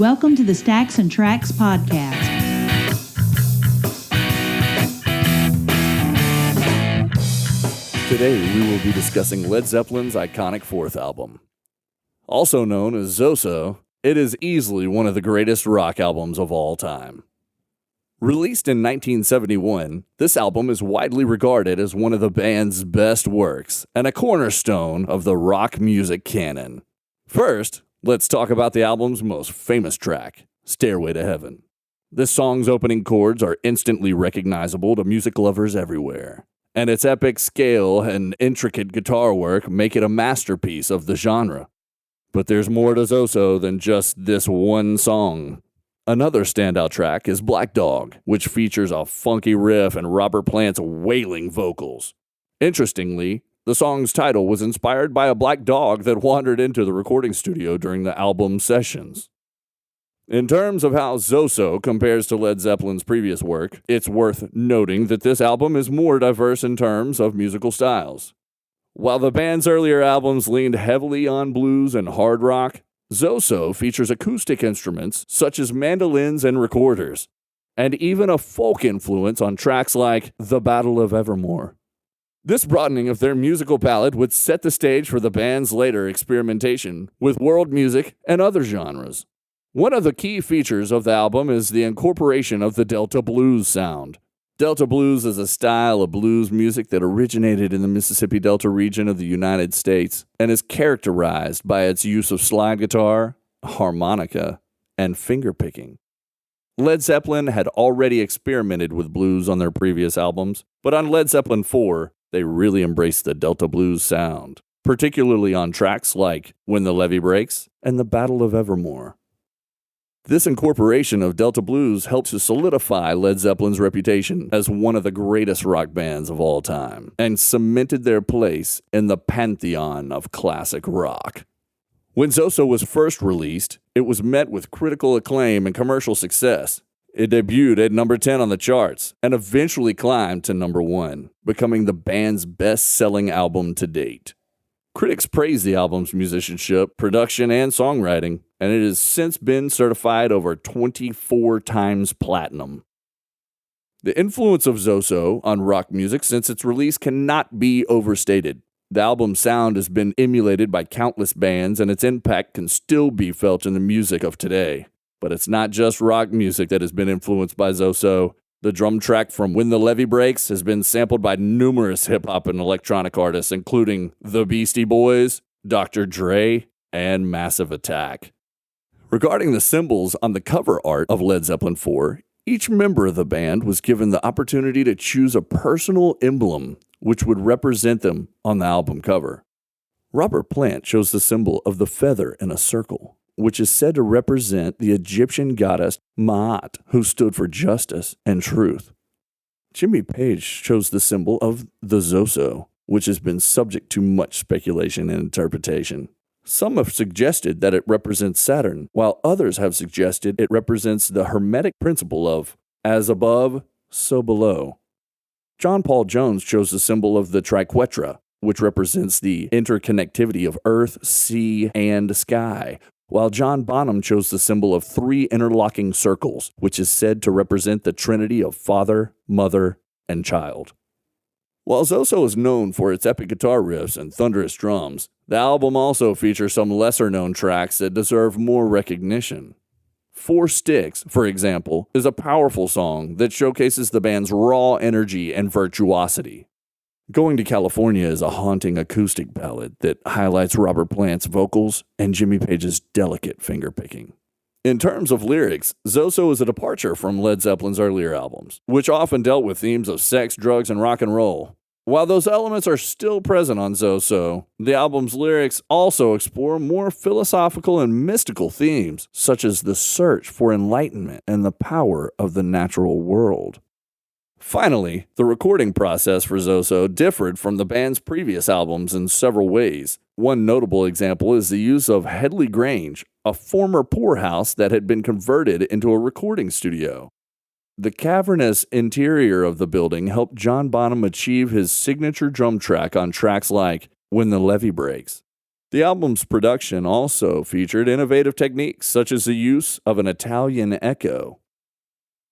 Welcome to the Stacks and Tracks podcast. Today, we will be discussing Led Zeppelin's iconic fourth album. Also known as Zoso, it is easily one of the greatest rock albums of all time. Released in 1971, this album is widely regarded as one of the band's best works and a cornerstone of the rock music canon. First, let's talk about the album's most famous track, Stairway to Heaven. This song's opening chords are instantly recognizable to music lovers everywhere, and its epic scale and intricate guitar work make it a masterpiece of the genre. But there's more to Zoso than just this one song. Another standout track is Black Dog, which features a funky riff and Robert Plant's wailing vocals. Interestingly, the song's title was inspired by a black dog that wandered into the recording studio during the album sessions. In terms of how Zoso compares to Led Zeppelin's previous work, it's worth noting that this album is more diverse in terms of musical styles. While the band's earlier albums leaned heavily on blues and hard rock, Zoso features acoustic instruments such as mandolins and recorders, and even a folk influence on tracks like The Battle of Evermore. This broadening of their musical palette would set the stage for the band's later experimentation with world music and other genres. One of the key features of the album is the incorporation of the Delta blues sound. Delta blues is a style of blues music that originated in the Mississippi Delta region of the United States and is characterized by its use of slide guitar, harmonica, and fingerpicking. Led Zeppelin had already experimented with blues on their previous albums, but on Led Zeppelin 4, they really embraced the Delta blues sound, particularly on tracks like When the Levee Breaks and The Battle of Evermore. This incorporation of Delta blues helped to solidify Led Zeppelin's reputation as one of the greatest rock bands of all time, and cemented their place in the pantheon of classic rock. When Zoso was first released, it was met with critical acclaim and commercial success. It debuted at number 10 on the charts, and eventually climbed to number 1, becoming the band's best-selling album to date. Critics praised the album's musicianship, production, and songwriting, and it has since been certified over 24 times platinum. The influence of Zoso on rock music since its release cannot be overstated. The album's sound has been emulated by countless bands, and its impact can still be felt in the music of today. But it's not just rock music that has been influenced by Zoso. The drum track from When the Levee Breaks has been sampled by numerous hip-hop and electronic artists, including The Beastie Boys, Dr. Dre, and Massive Attack. Regarding the symbols on the cover art of Led Zeppelin 4, each member of the band was given the opportunity to choose a personal emblem which would represent them on the album cover. Robert Plant chose the symbol of the feather in a circle, which is said to represent the Egyptian goddess Ma'at, who stood for justice and truth. Jimmy Page chose the symbol of the Zoso, which has been subject to much speculation and interpretation. Some have suggested that it represents Saturn, while others have suggested it represents the Hermetic principle of as above, so below. John Paul Jones chose the symbol of the triquetra, which represents the interconnectivity of earth, sea, and sky, while John Bonham chose the symbol of 3 interlocking circles, which is said to represent the trinity of Father, Mother, and Child. While Zoso is known for its epic guitar riffs and thunderous drums, the album also features some lesser-known tracks that deserve more recognition. 4 Sticks, for example, is a powerful song that showcases the band's raw energy and virtuosity. Going to California is a haunting acoustic ballad that highlights Robert Plant's vocals and Jimmy Page's delicate fingerpicking. In terms of lyrics, Zoso is a departure from Led Zeppelin's earlier albums, which often dealt with themes of sex, drugs, and rock and roll. While those elements are still present on Zoso, the album's lyrics also explore more philosophical and mystical themes, such as the search for enlightenment and the power of the natural world. Finally, the recording process for Zoso differed from the band's previous albums in several ways. One notable example is the use of Headley Grange, a former poorhouse that had been converted into a recording studio. The cavernous interior of the building helped John Bonham achieve his signature drum track on tracks like When the Levee Breaks. The album's production also featured innovative techniques such as the use of an Italian echo.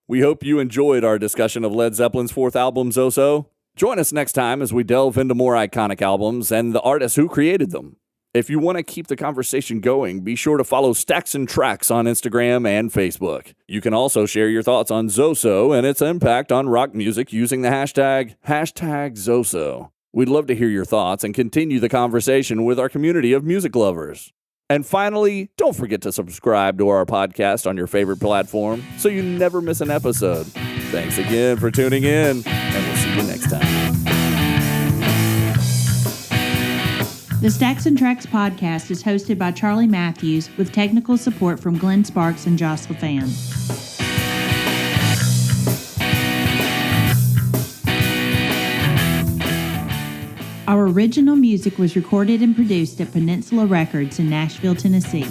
We hope you enjoyed our discussion of Led Zeppelin's fourth album, Zoso. Join us next time as we delve into more iconic albums and the artists who created them. If you want to keep the conversation going, be sure to follow Stacks and Tracks on Instagram and Facebook. You can also share your thoughts on Zoso and its impact on rock music using the hashtag Zoso. We'd love to hear your thoughts and continue the conversation with our community of music lovers. And finally, don't forget to subscribe to our podcast on your favorite platform so you never miss an episode. Thanks again for tuning in, and we'll see you next time. The Stacks and Tracks podcast is hosted by Charlie Matthews with technical support from Glenn Sparks and Josh LaFan. Our original music was recorded and produced at Peninsula Records in Nashville, Tennessee.